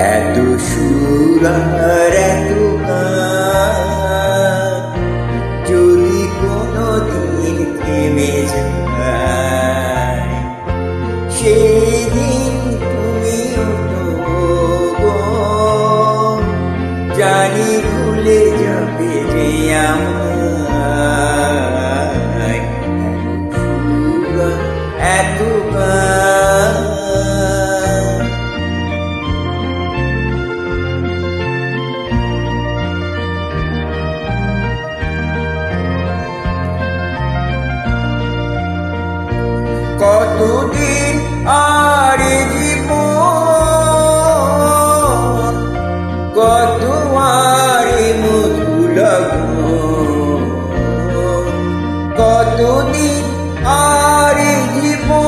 এত সুর আর এত গান যদি কোনদিন থেমে যায়, সেদিন তুমিও তো গো জানি ভুলে যাবে যে আমায়। সুর এত গান কতদিন আর জীবন, কত আর মধু লগন, কতদিন আর জীবন,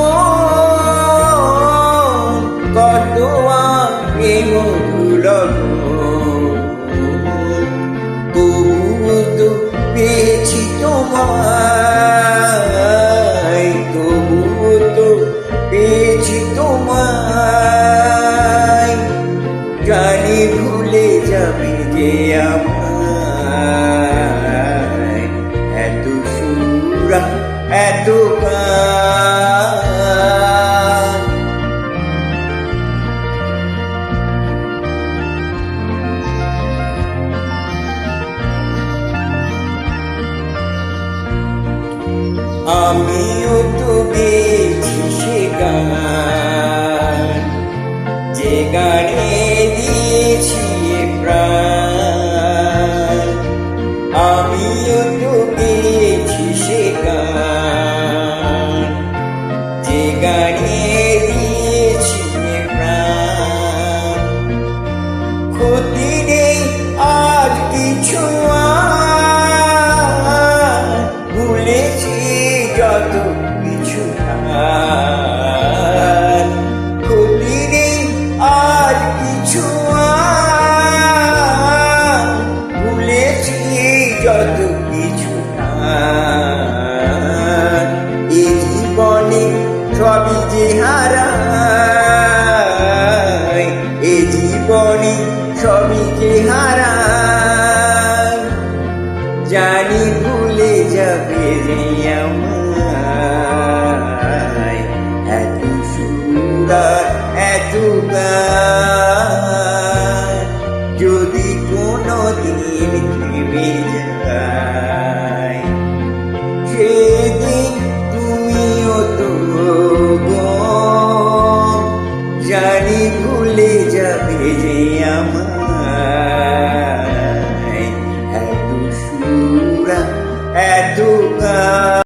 কত আর মধু লগন। তবু তো পেয়েছি তোমায়, তবু তো পেয়েছি তোমায়, জানি ভুলে যাবে যে আমায়। এত সুর এত গান আমিও তো গেছি সে গান, যে গানে দিয়েছি প্রাণ। আমিও তো গেছি সে গান, যে গানে দিয়েছি প্রাণ। ক্ষতি নেই আজ কিছু ভুলেছি যত কিছু।